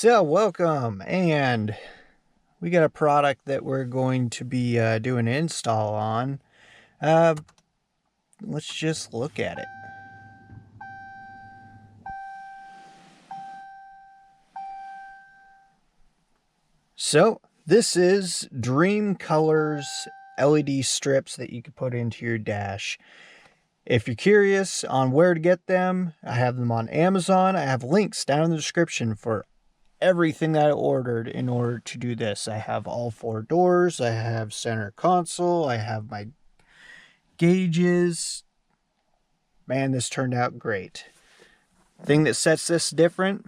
So welcome, and we got a product that we're going to be doing an install on. Uh, let's just look at it. So this is Dream Color's LED strips that you can put into your dash. If you're curious on where to get them, I have them on Amazon. I have links down in the description for everything that I ordered in order to do this. I have all 4 doors, I have center console, I have my gauges. Man, this turned out great. Thing that sets this different,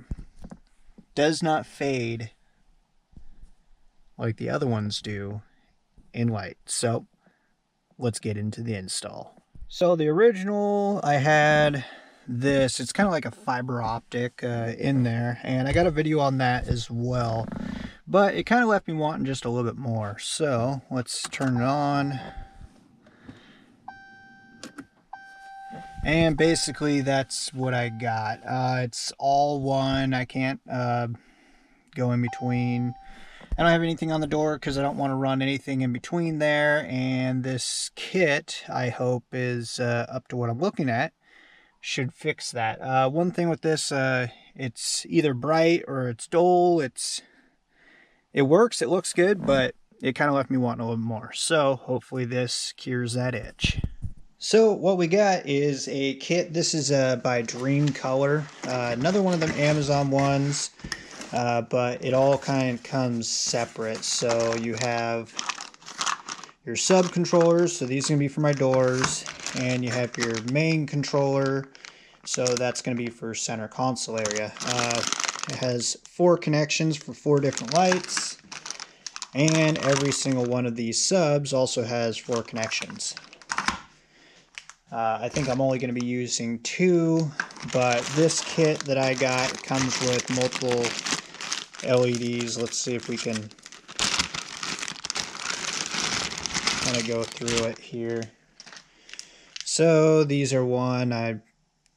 does not fade like the other ones do in light. So let's get into the install. So the original, I had this, it's kind of like a fiber optic in there, and I got a video on that as well, but it kind of left me wanting just a little bit more. So let's turn it on. And basically that's what I got. It's all one. I can't go in between. I don't have anything on the door because I don't want to run anything in between there. And this kit, I hope, is up to what I'm looking at. Should fix that. One thing with this, it's either bright or it's dull. It works, it looks good, but it kind of left me wanting a little more. So hopefully this cures that itch. So what we got is a kit. This is by Dream Color, another one of them Amazon ones, but it all kind of comes separate. So you have your sub controllers, so these are going to be for my doors, and you have your main controller, so that's going to be for center console area. It has 4 connections for 4 different lights, and every single one of these subs also has 4 connections. I think I'm only going to be using 2, but this kit that I got comes with multiple LEDs. Let's see if we can kind of go through it here. So these are one. I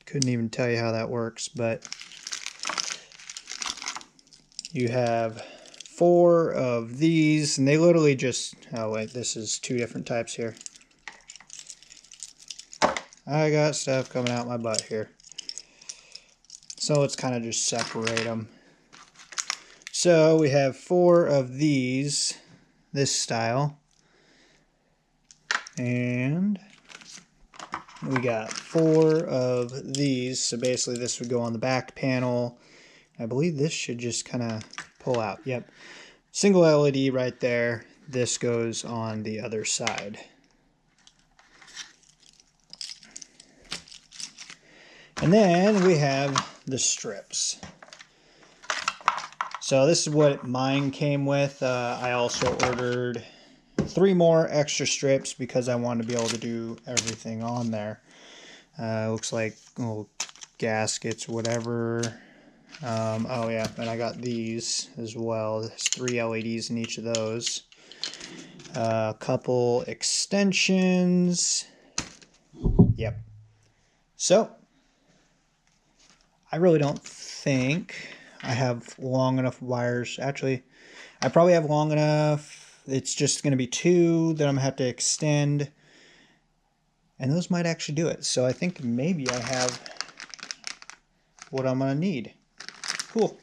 couldn't even tell you how that works, but you have 4 of these, and they literally just, oh wait, this is 2 different types here. I got stuff coming out my butt here. So let's kind of just separate them. So we have 4 of these, this style. And we got 4 of these. So basically this would go on the back panel. I believe this should just kind of pull out. Yep. Single LED right there. This goes on the other side. And then we have the strips. So this is what mine came with. I also ordered 3 more extra strips because I wanted to be able to do everything on there. Looks like little gaskets, whatever. Oh yeah, and I got these as well. There's 3 LEDs in each of those. A couple extensions. Yep. So I really don't think I have long enough wires. Actually, I probably have long enough. It's just going to be 2 that I'm going to have to extend. And those might actually do it. So I think maybe I have what I'm going to need. Cool.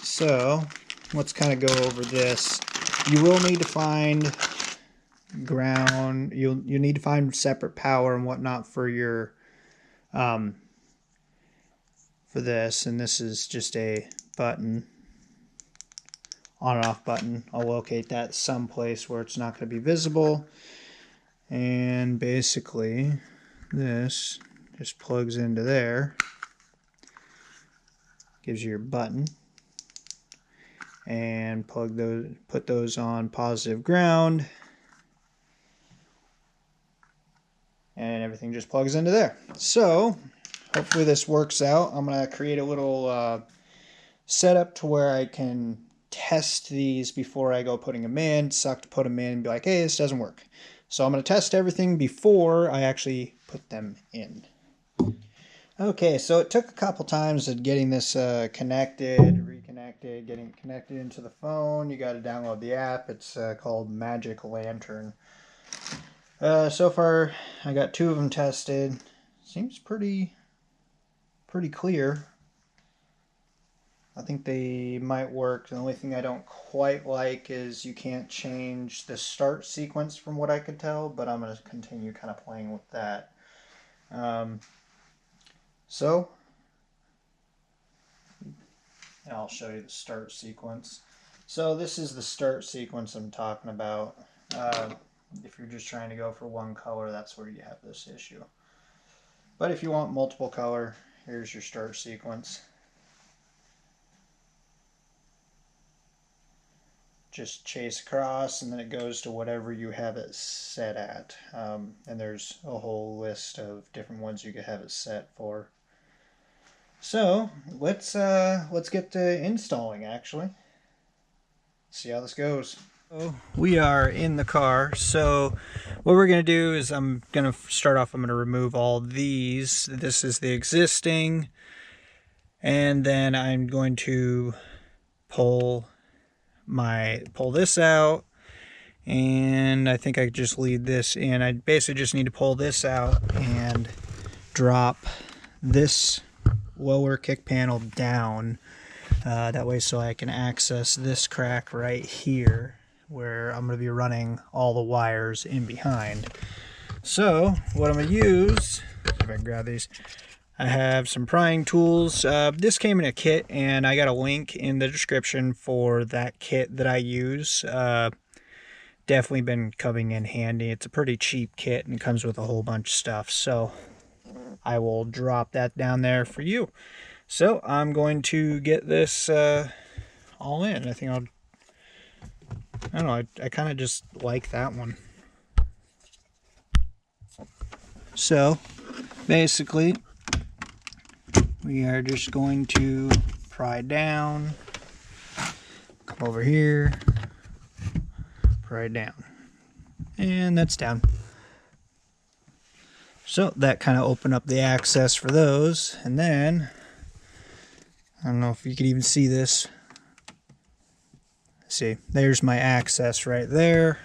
So let's kind of go over this. You will need to find ground. You need to find separate power and whatnot for your for this, and this is just a button, on and off button. I'll locate that someplace where it's not going to be visible, and basically this just plugs into there, gives you your button, and put those on positive ground, and everything just plugs into there. So hopefully this works out. I'm going to create a little setup to where I can test these before I go putting them in. Suck to put them in and be like, hey, this doesn't work. So I'm going to test everything before I actually put them in. Okay, so it took a couple times of getting this connected, reconnected, getting it connected into the phone. You got to download the app. It's called Magic Lantern. So far, I got 2 of them tested. Seems pretty clear. I think they might work. The only thing I don't quite like is you can't change the start sequence from what I could tell, but I'm going to continue kind of playing with that. So I'll show you the start sequence. So this is the start sequence I'm talking about. If you're just trying to go for one color, that's where you have this issue. But if you want multiple color, here's your start sequence. Just chase across, and then it goes to whatever you have it set at. And there's a whole list of different ones you could have it set for. So let's get to installing, actually. See how this goes. We are in the car. So what we're going to do is I'm going to start off, I'm going to remove all these. This is the existing. And then I'm going to pull this out. And I think I could just leave this in. I basically just need to pull this out and drop this lower kick panel down. That way so I can access this crack right here where I'm going to be running all the wires in behind. So what I'm going to use, if I can grab these, I have some prying tools. This came in a kit, and I got a link in the description for that kit that I use. Definitely been coming in handy. It's a pretty cheap kit and comes with a whole bunch of stuff. So I will drop that down there for you. So I'm going to get this all in. I think I don't know, I kind of just like that one. So basically we are just going to pry down, come over here, pry down, and that's down. So that kind of opened up the access for those. And then I don't know if you could even see this. See, there's my access right there,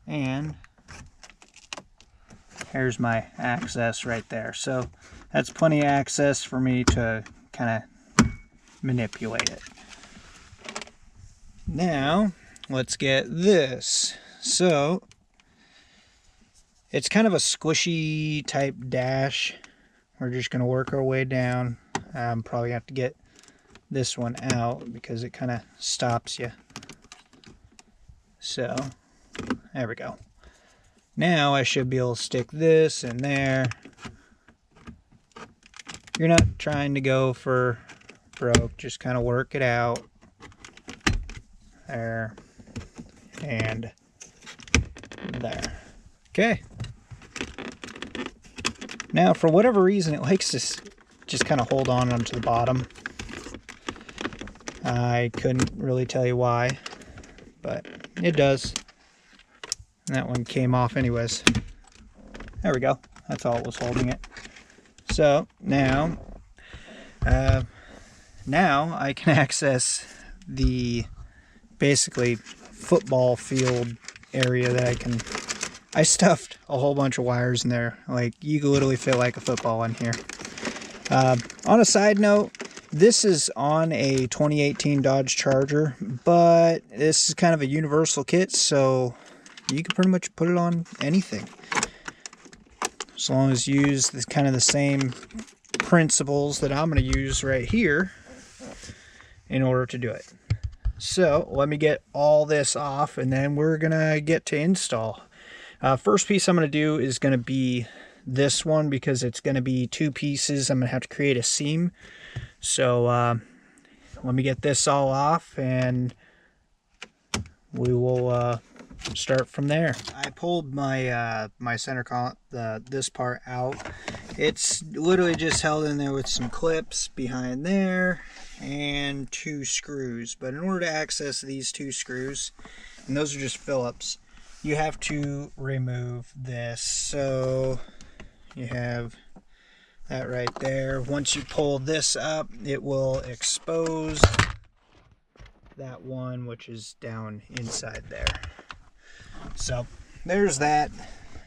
and here's my access right there. So that's plenty of access for me to kind of manipulate it. Now let's get this. So it's kind of a squishy type dash. We're just going to work our way down. I'm probably have to get this one out because it kind of stops you. So there we go. Now I should be able to stick this in there. You're not trying to go for broke, just kind of work it out. There and there. Okay. Now for whatever reason it likes to just kind of hold on onto the bottom. I couldn't really tell you why, but it does. And that one came off anyways. There we go. That's all it was holding it. So now I can access the basically football field area that I stuffed a whole bunch of wires in there. Like, you could literally fit like a football in here. On a side note, this is on a 2018 Dodge Charger, but this is kind of a universal kit, so you can pretty much put it on anything. As long as you use kind of the same principles that I'm going to use right here in order to do it. So let me get all this off, and then we're going to get to install. First piece I'm going to do is going to be this one, because it's going to be 2 pieces. I'm going to have to create a seam. So let me get this all off, and we will start from there. I pulled my my center column, this part out. It's literally just held in there with some clips behind there and 2 screws. But in order to access these 2 screws, and those are just Phillips, you have to remove this. So you have that right there. Once you pull this up, it will expose that one, which is down inside there. So there's that.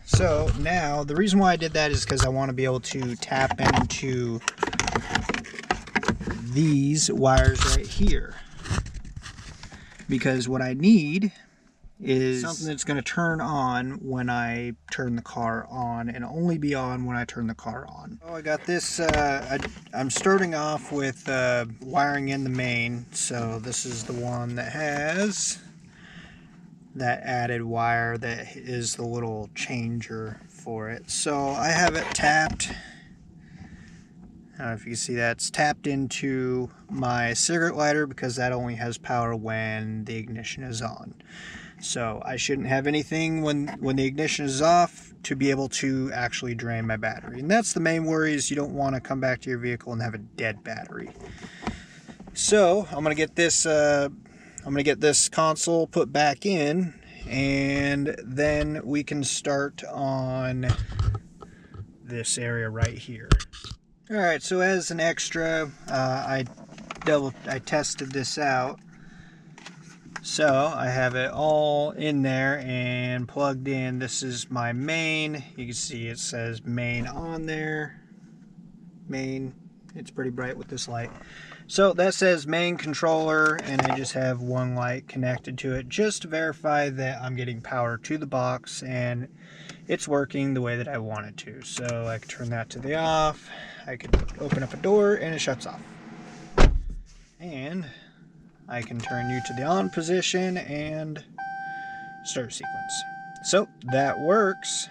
So now the reason why I did that is because I want to be able to tap into these wires right here, because what I need is something that's going to turn on when I turn the car on, and only be on when I turn the car on. Oh, I got this, I'm starting off with wiring in the main. So this is the one that has that added wire that is the little changer for it. So I have it tapped. I don't know if you can see that. It's tapped into my cigarette lighter because that only has power when the ignition is on. So I shouldn't have anything when the ignition is off to be able to actually drain my battery. And that's the main worry, is you don't want to come back to your vehicle and have a dead battery. So I'm gonna get this console put back in, and then we can start on this area right here. Alright, so as an extra, I tested this out. So I have it all in there and plugged in. This is my main. You can see it says main on there. Main. It's pretty bright with this light. So that says main controller, and I just have one light connected to it just to verify that I'm getting power to the box and it's working the way that I want it to. So I can turn that to the off. I could open up a door and it shuts off. And I can turn you to the on position and start sequence. So that works.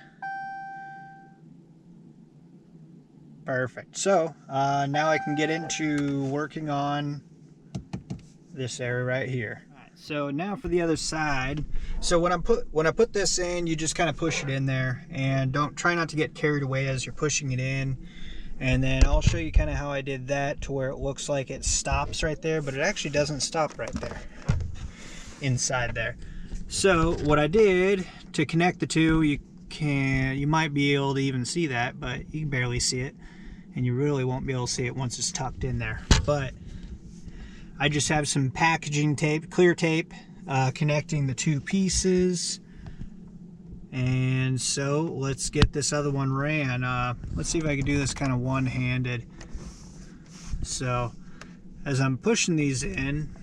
Perfect. So now I can get into working on this area right here. Right, so now for the other side. So when I put this in, you just kind of push it in there, and try not to get carried away as you're pushing it in. And then I'll show you kind of how I did that to where it looks like it stops right there, but it actually doesn't stop right there inside there. So what I did to connect the two, you might be able to even see that, but you can barely see it, and you really won't be able to see it once it's tucked in there. But I just have some packaging tape, clear tape, connecting the two pieces. And so let's get this other one ran. Let's see if I can do this kind of one-handed. So as I'm pushing these in,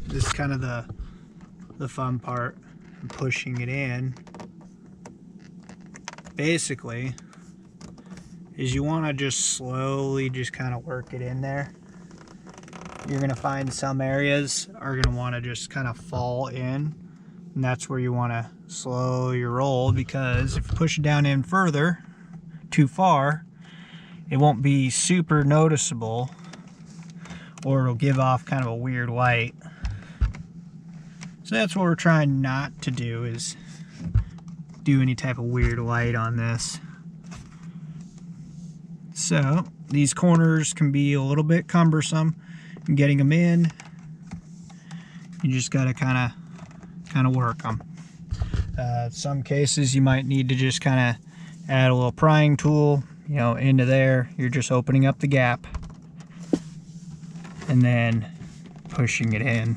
this is kind of the fun part. I'm pushing it in. Basically, is you want to just slowly just kind of work it in there. You're going to find some areas are going to want to just kind of fall in. And that's where you want to slow your roll, because if you push it down in further, too far, it won't be super noticeable, or it'll give off kind of a weird light. So that's what we're trying not to do, is do any type of weird light on this. So these corners can be a little bit cumbersome in getting them in. You just got to kind of work them. Some cases you might need to just kind of add a little prying tool, into there. You're just opening up the gap and then pushing it in.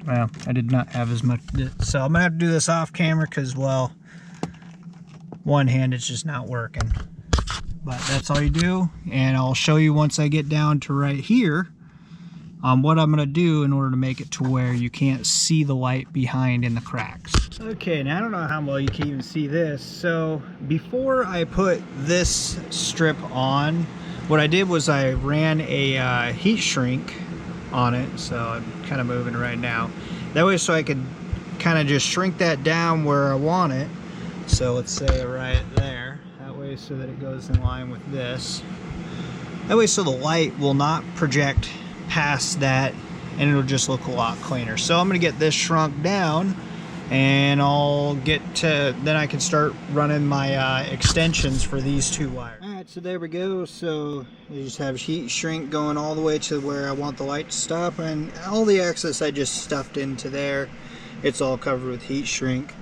Well, I did not have as much, so I'm gonna have to do this off camera because, well, one hand it's just not working. But that's all you do, and I'll show you once I get down to right here what I'm gonna do in order to make it to where you can't see the light behind in the cracks. Okay, now I don't know how well you can even see this. So before I put this strip on, what I did was I ran a heat shrink on it. So I'm kind of moving right now. That way so I could kind of just shrink that down where I want it. So let's say right there. That way so that it goes in line with this. That way so the light will not project past that, and it'll just look a lot cleaner. So I'm going to get this shrunk down, and I'll get to, then I can start running my extensions for these two wires. Alright, so there we go. So you just have heat shrink going all the way to where I want the light to stop, and all the excess I just stuffed into there. It's all covered with heat shrink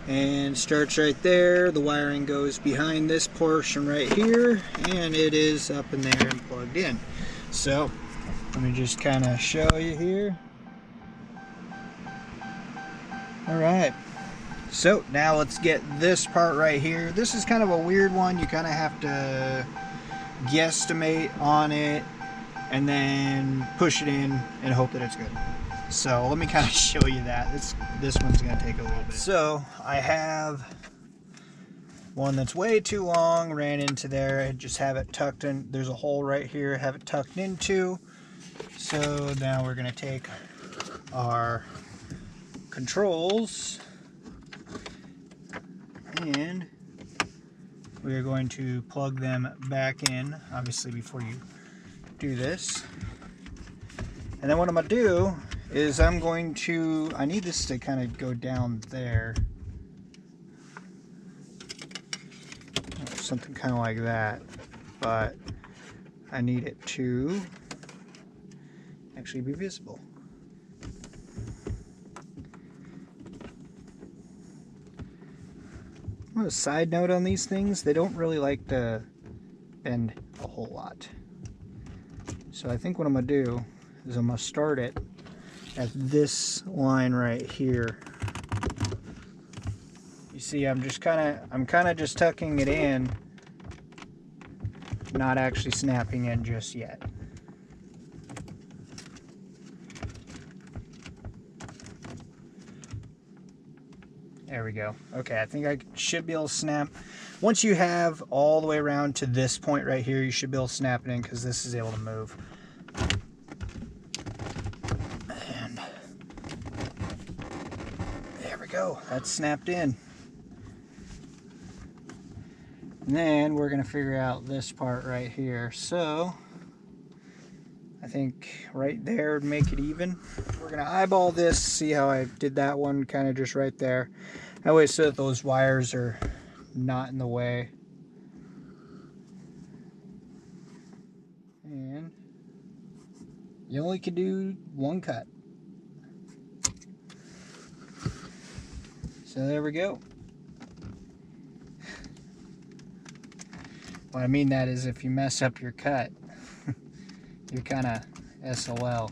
and starts right there. The wiring goes behind this portion right here, and it is up in there and plugged in. So let me just kind of show you here. All right, so now let's get this part right here. This is kind of a weird one. You kind of have to guesstimate on it and then push it in and hope that it's good. So let me kind of show you that. This one's going to take a little bit. So I have one that's way too long, ran into there. I just have it tucked in. There's a hole right here, have it tucked into. So now we're going to take our controls and we are going to plug them back in, obviously, before you do this. And then what I'm going to do is I need this to kind of go down there. Something kind of like that. But I need it to actually be visible. A side note on these things, they don't really like to bend a whole lot. So I think what I'm going to do is I'm going to start it at this line right here. You see, I'm kind of just tucking it in, not actually snapping in just yet. There we go. Okay, I think I should be able to snap. Once you have all the way around to this point right here, you should be able to snap it in because this is able to move. And there we go. That's snapped in. And then we're going to figure out this part right here. So I think right there would make it even. We're going to eyeball this, see how I did that one, kind of just right there. That way so that those wires are not in the way. And you only can do one cut. So there we go. What I mean that is if you mess up your cut, you're kind of SOL.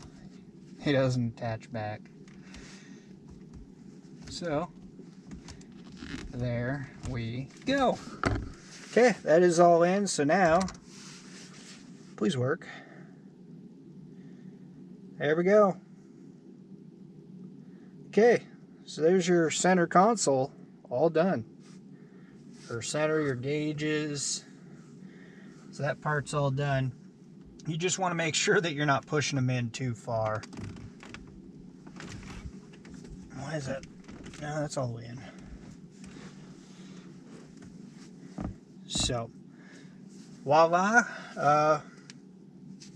It doesn't attach back. So there we go. Okay, that is all in. So now, please work. There we go. Okay, so there's your center console all done. For center, your gauges. So that part's all done. You just want to make sure that you're not pushing them in too far. Why is that? No, that's all the way in. So, voila. Why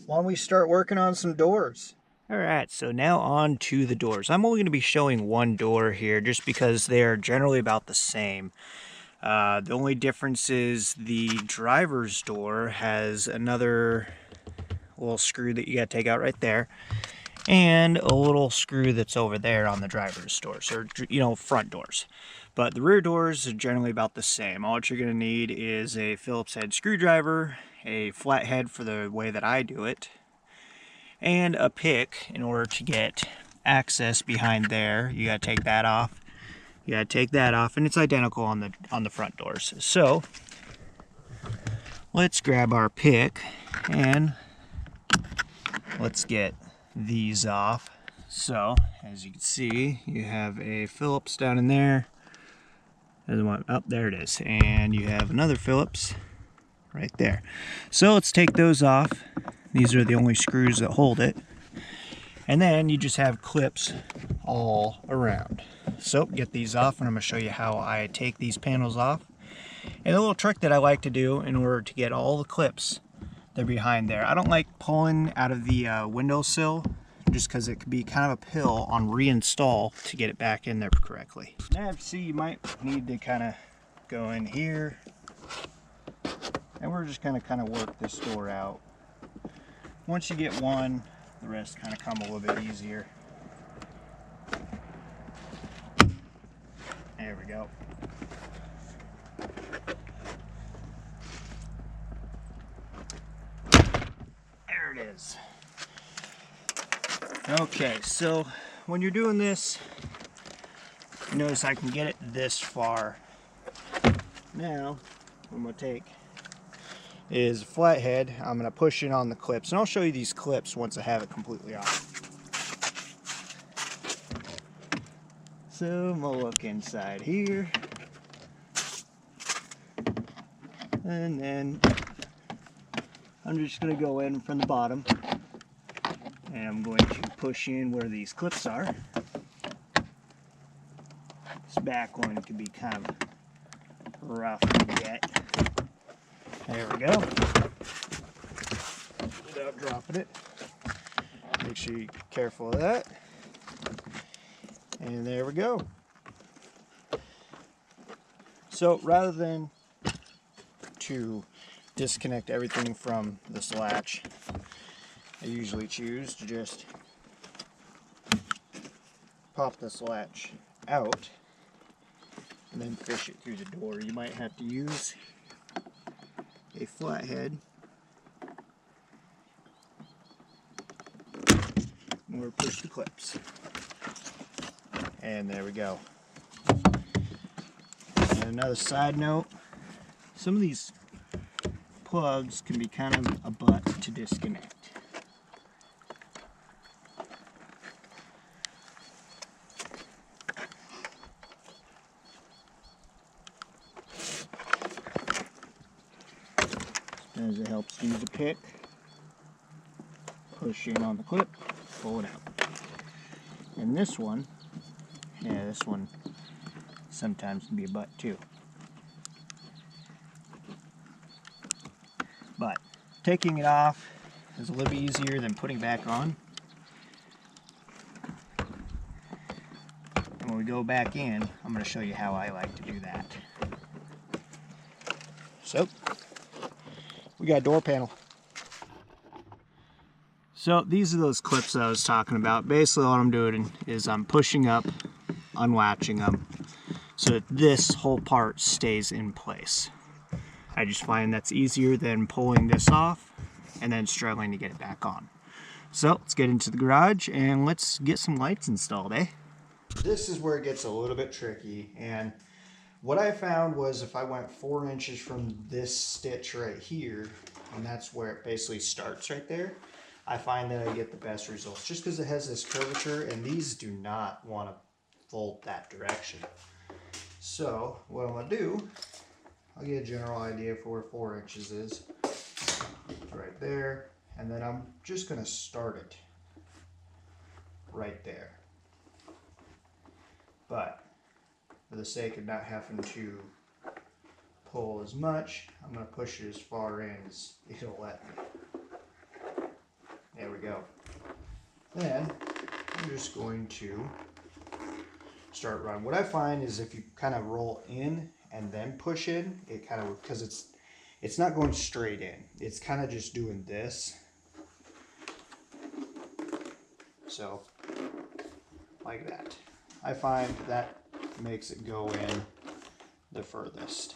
don't we start working on some doors? Alright, so now on to the doors. I'm only going to be showing one door here just because they are generally about the same. The only difference is the driver's door has another little screw that you got to take out right there, and a little screw that's over there on the driver's doors, or front doors. But the rear doors are generally about the same. All you're going to need is a Phillips head screwdriver, a flathead for the way that I do it, and a pick in order to get access behind there. You got to take that off. You got to take that off, and it's identical on the front doors. So let's grab our pick and let's get these off. So as you can see, you have a Phillips down in there. There's one up there, it is, and you have another Phillips right there. So let's take those off. These are the only screws that hold it, and then you just have clips all around. So get these off, and I'm going to show you how I take these panels off. And a little trick that I like to do in order to get all the clips that are behind there. I don't like pulling out of the windowsill just because it could be kind of a pill on reinstall to get it back in there correctly. Now see, you might need to kind of go in here, and we're just going to work this door out. Once you get one, the rest kind of come a little bit easier. go. There it is. Okay, so when you're doing this, notice I can get it this far. Now, what I'm going to take is a flathead. I'm going to push it on the clips, and I'll show you these clips once I have it completely off. So I'm going to look inside here. And then I'm just going to go in from the bottom. And I'm going to push in where these clips are. This back one can be kind of rough to get. There we go. Without dropping it. Make sure you're careful of that. And there we go. So rather than to disconnect everything from this latch, I usually choose to just pop this latch out and then fish it through the door. You might have to use a flathead or push the clips. And there we go. And another side note, some of these plugs can be kind of a butt to disconnect. Sometimes it helps to use a pick, push in on the clip, pull it out. And this one, yeah, this one sometimes can be a butt too. But taking it off is a little bit easier than putting it back on. And when we go back in, I'm going to show you how I like to do that. So, we got a door panel. So these are those clips that I was talking about. Basically what I'm doing is I'm pushing up, unlatching them, so that this whole part stays in place. I just find that's easier than pulling this off and then struggling to get it back on. So let's get into the garage and let's get some lights installed, eh? This is where it gets a little bit tricky, and what I found was if I went 4 inches from this stitch right here, and that's where it basically starts right there, I find that I get the best results just because it has this curvature, and these do not want to fold that direction. So what I'm going to do, I'll get a general idea for where 4 inches is right there, and then I'm just going to start it right there. But for the sake of not having to pull as much, I'm going to push it as far in as it'll let me. There we go. Then I'm just going to start running. What I find is if you kind of roll in and then push in, it kind of, because it's not going straight in. It's kind of just doing this. So, like that. I find that makes it go in the furthest.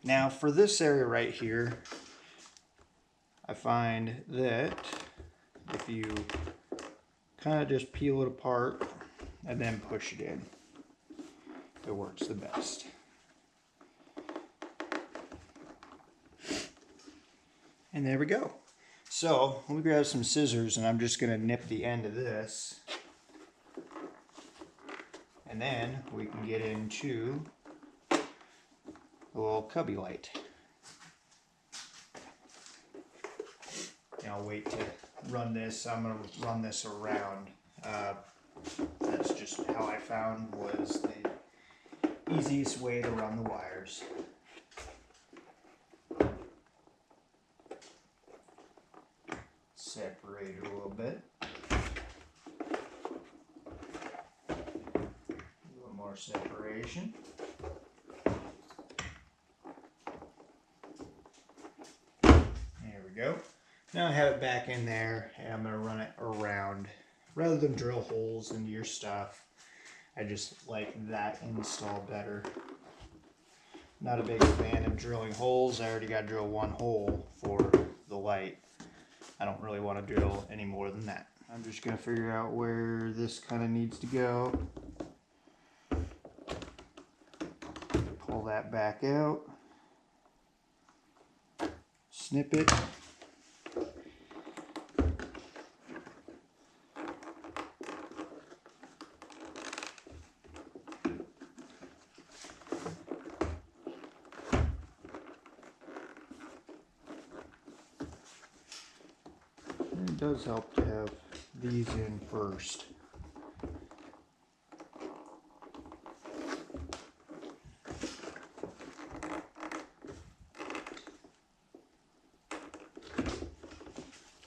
Now for this area right here, I find that if you kind of just peel it apart and then push it in, it works the best. And there we go. So let me grab some scissors and I'm just going to nip the end of this. And then we can get into a little cubby light. And I'll wait to run this. I'm going to run this around. That's just how I found was the easiest way to run the wires. Separate it a little bit. A little more separation. we go. Now I have it back in there, and I'm going to run it around. Rather than drill holes into your stuff, I just like that install better. Not a big fan of drilling holes. I already got to drill one hole for the light. I don't really want to drill any more than that. I'm just going to figure out where this kind of needs to go. Pull that back out. Snip it. It does help to have these in first.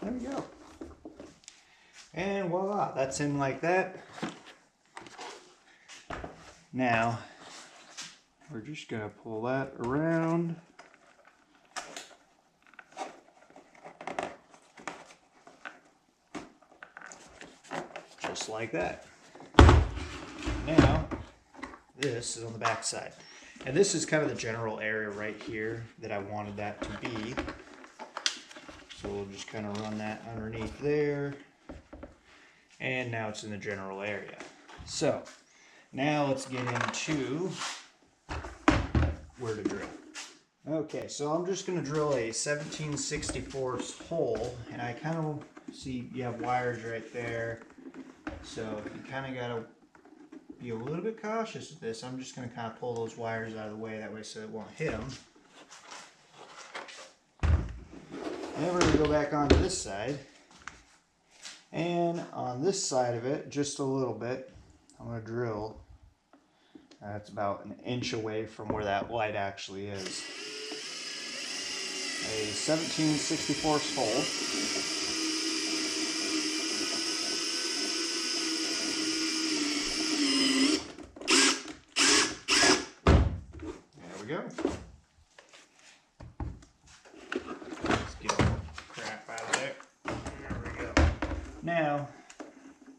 There we go. And voila, that's in like that. Now, we're just going to pull that around. Just like that. Now, this is on the back side. And this is kind of the general area right here that I wanted that to be. So we'll just kind of run that underneath there. And now it's in the general area. So, now let's get into where to drill. Okay, so I'm just going to drill a 17/64 hole. And I kind of see you have wires right there. So you kind of got to be a little bit cautious with this. I'm just going to kind of pull those wires out of the way that way so it won't hit them. Then we're going to go back onto this side. And on this side of it, just a little bit, I'm going to drill. That's about an inch away from where that light actually is. A 17/64 hole. Go. Let's get all the crap out of there. There we go. Now,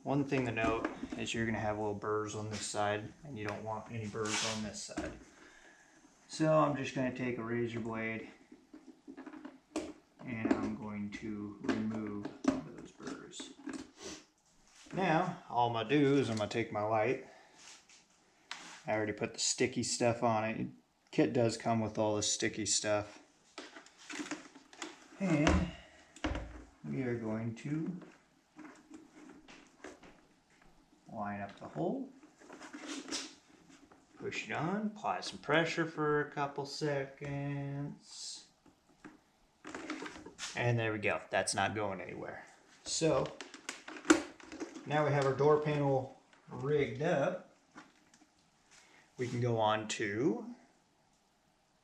one thing to note is you're going to have little burrs on this side, and you don't want any burrs on this side. So I'm just going to take a razor blade, and I'm going to remove those burrs. Now, all I'm going to do is I'm going to take my light. I already put the sticky stuff on it. Kit does come with all this sticky stuff. And we are going to line up the hole, push it on, apply some pressure for a couple seconds, and there we go. That's not going anywhere. So now we have our door panel rigged up. We can go on to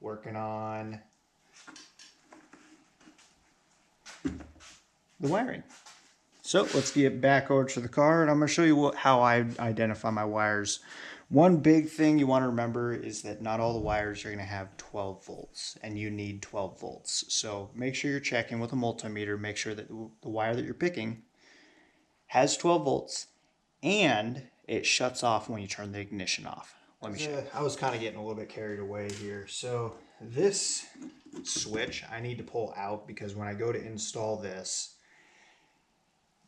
working on the wiring. So let's get back over to the car, and I'm going to show you how I identify my wires. One big thing you want to remember is that not all the wires are going to have 12 volts, and you need 12 volts. So make sure you're checking with a multimeter, make sure that the wire that you're picking has 12 volts, and it shuts off when you turn the ignition off. Let me show you. I was kind of getting a little bit carried away here. So this switch I need to pull out because when I go to install this,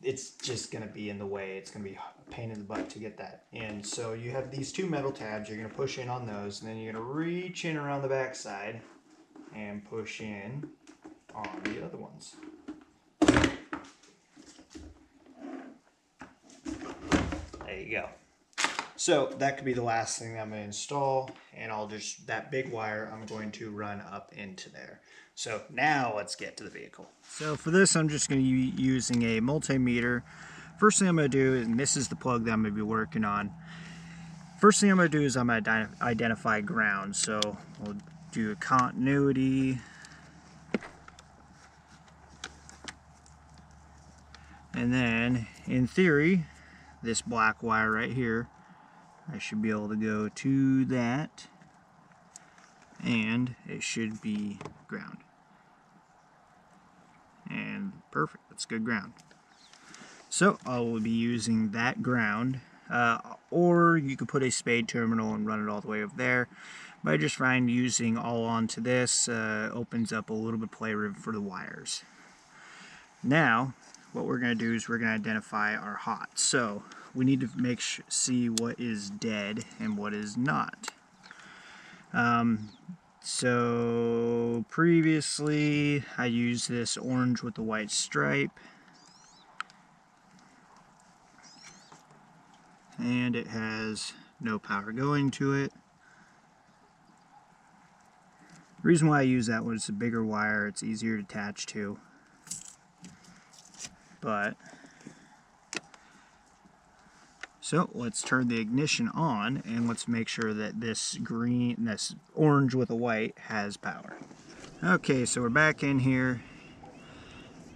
it's just going to be in the way. It's going to be a pain in the butt to get that in. So you have these two metal tabs. You're going to push in on those, and then you're going to reach in around the back side and push in on the other ones. There you go. So that could be the last thing I'm going to install, and that big wire I'm going to run up into there. So now let's get to the vehicle. So for this I'm just going to be using a multimeter. First thing I'm going to do, and this is the plug that I'm going to be working on. First thing I'm going to do is I'm going to identify ground. So we'll do a continuity. And then in theory, this black wire right here, I should be able to go to that, and it should be ground. Perfect, that's good ground. So I will be using that ground, or you could put a spade terminal and run it all the way over there. But I just find using all onto this opens up a little bit of play room for the wires. Now, what we're going to do is we're going to identify our hot. So we need to see what is dead and what is not. So previously I used this orange with the white stripe, and it has no power going to it. The reason why I use that one is a bigger wire, it's easier to attach to. So let's turn the ignition on and let's make sure that this orange with a white has power. Okay, so we're back in here.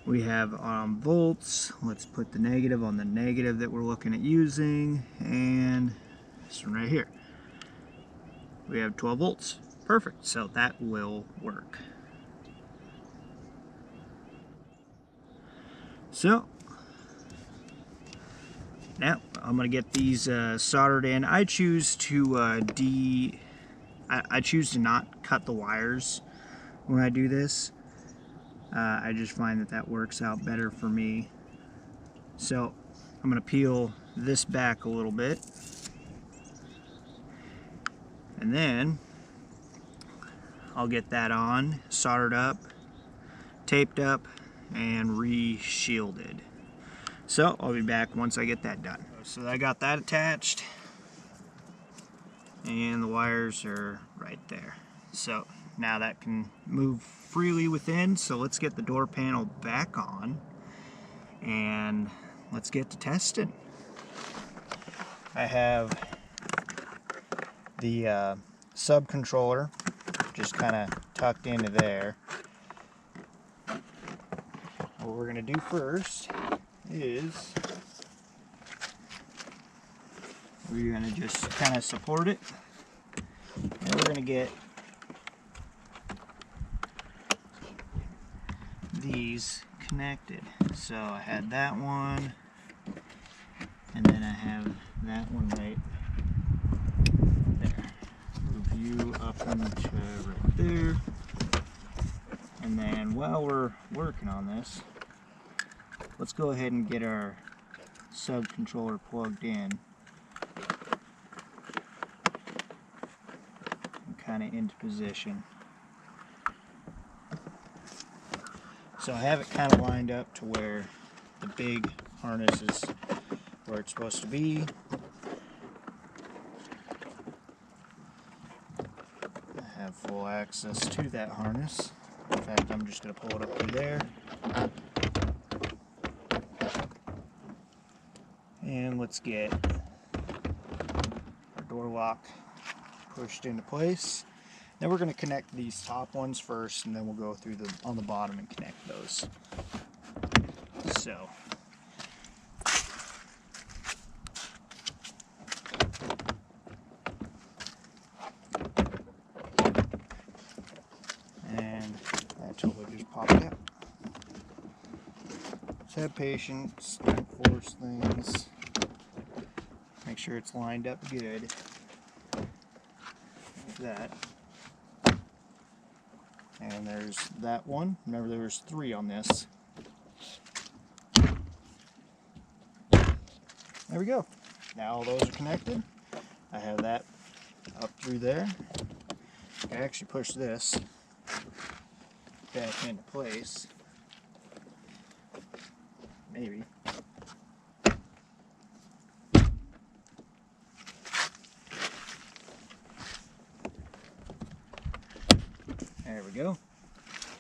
We have volts. Let's put the negative on the negative that we're looking at using, and this one right here. We have 12 volts. Perfect, so that will work. So now I'm going to get these soldered in. I choose to I choose to not cut the wires when I do this. I just find that works out better for me. So I'm going to peel this back a little bit, and then I'll get that on, soldered up, taped up, and re-shielded. So I'll be back once I get that done. So I got that attached, and the wires are right there. So now that can move freely within. So let's get the door panel back on and let's get to testing. I have the sub controller just kind of tucked into there. What we're going to do first is we're going to just kind of support it, and we're going to get these connected. So I had that one, and then I have that one right there. Review up into right there. And then while we're working on this, let's go ahead and get our sub controller plugged in and kind of into position. So I have it kind of lined up to where the big harness is where it's supposed to be. I have full access to that harness. In fact, I'm just going to pull it up through there. And let's get our door lock pushed into place. Then we're going to connect these top ones first, and then we'll go through on the bottom and connect those. So and that totally just popped out. Just have patience, don't force things. Make sure it's lined up good. Like that. And there's that one. Remember, there was 3 on this. There we go. Now all those are connected. I have that up through there. I actually push this back into place. Maybe. There we go.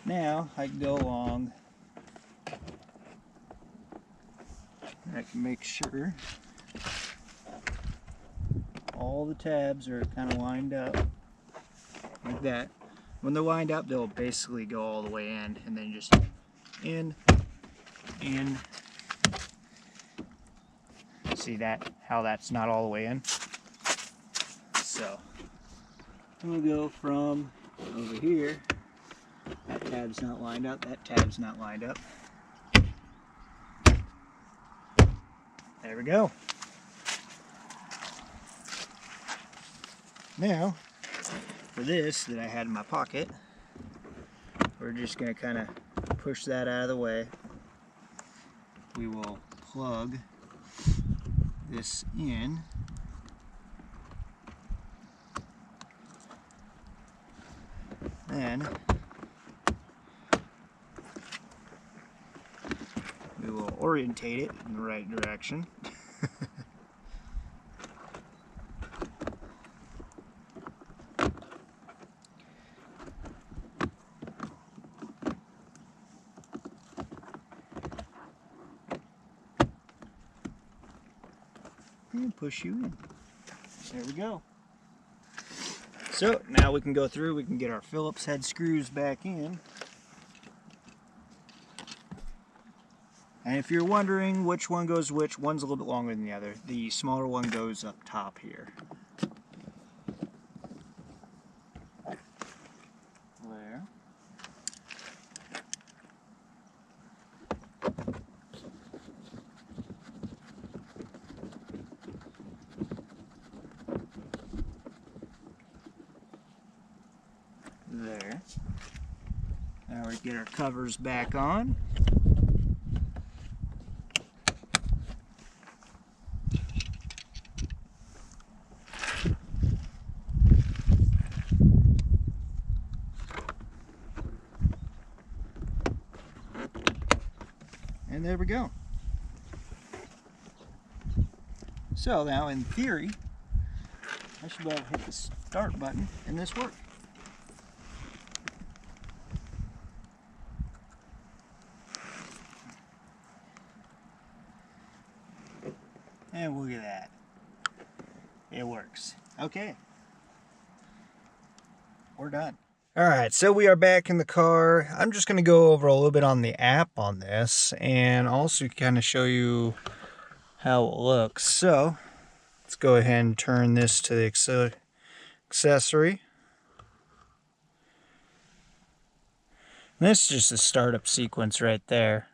Now I can go along. I can make sure all the tabs are kind of lined up like that. When they're lined up, they'll basically go all the way in, and then just in. See that? How that's not all the way in? So I'm gonna go from over here. That tab's not lined up. That tab's not lined up. There we go. Now, for this that I had in my pocket, we're just going to kind of push that out of the way. We will plug this in. Then we will orientate it in the right direction. And push you in. There we go. So now we can go through, we can get our Phillips head screws back in. And if you're wondering which one goes which, one's a little bit longer than the other. The smaller one goes up top here. There. There. Now we get our covers back on. And there we go. So now in theory, I should be able to hit the start button and this works. And look at that. It works. Okay. We're done. Alright, so we are back in the car. I'm just going to go over a little bit on the app on this and also kind of show you how it looks. So, let's go ahead and turn this to the accessory. And this is just a startup sequence right there.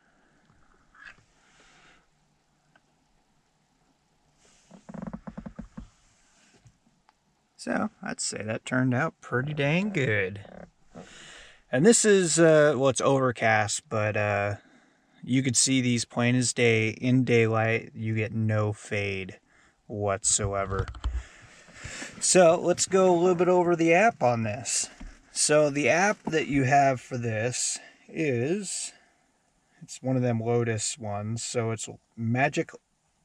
So, I'd say that turned out pretty dang good. And this is, well, it's overcast, but you could see these plain as day. In daylight, you get no fade whatsoever. So, let's go a little bit over the app on this. So, the app that you have for this is, it's one of them Lotus ones. So, it's Magic.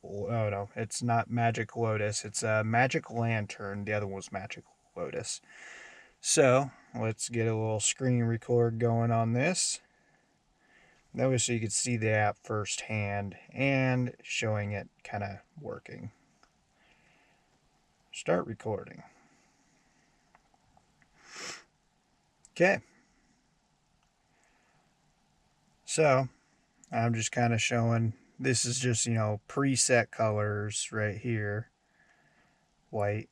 Oh no, it's not Magic Lotus. It's a Magic Lantern. The other one was Magic Lotus. So let's get a little screen record going on this. That way so you can see the app firsthand and showing it kind of working. Start recording. Okay. So I'm just kind of showing. This is just, you know, preset colors right here. White.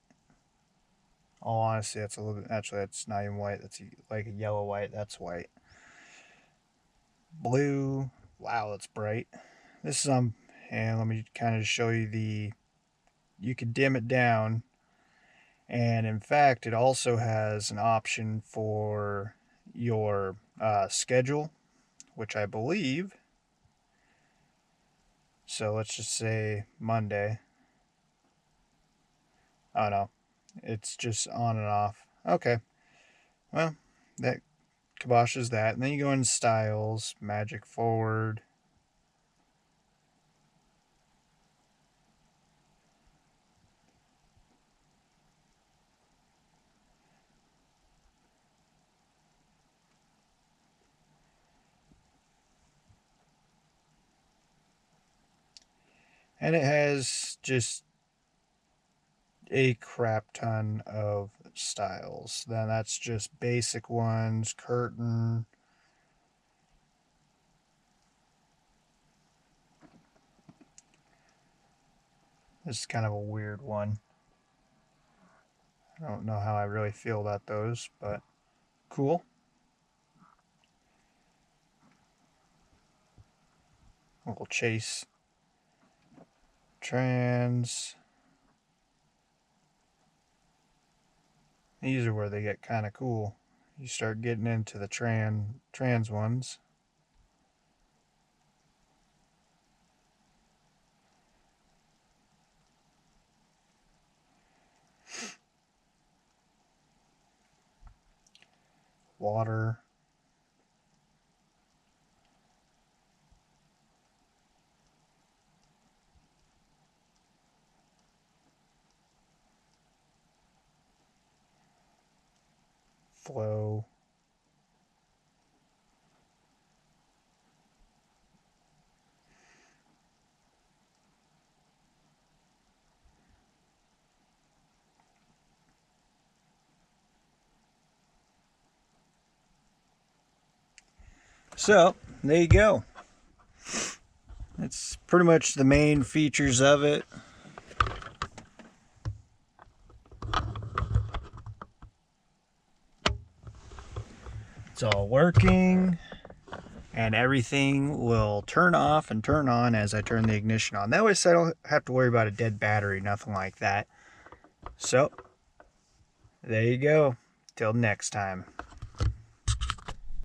All honesty, that's a little bit, actually that's not even white. That's like a yellow white. That's white. Blue. Wow, that's bright. This is and let me kind of show you you could dim it down. And in fact, it also has an option for your schedule, which I believe. So let's just say Monday. Oh no, it's just on and off. Okay, well, that kiboshes that. And then you go in styles, magic forward. And it has just a crap ton of styles. Then that's just basic ones, curtain. This is kind of a weird one. I don't know how I really feel about those, but cool. A little chase trans. These are where they get kind of cool. You start getting into the trans ones. Water. Flow. So, there you go. That's pretty much the main features of it. It's all working, and everything will turn off and turn on as I turn the ignition on. That way so I don't have to worry about a dead battery, nothing like that. So, there you go. Till next time.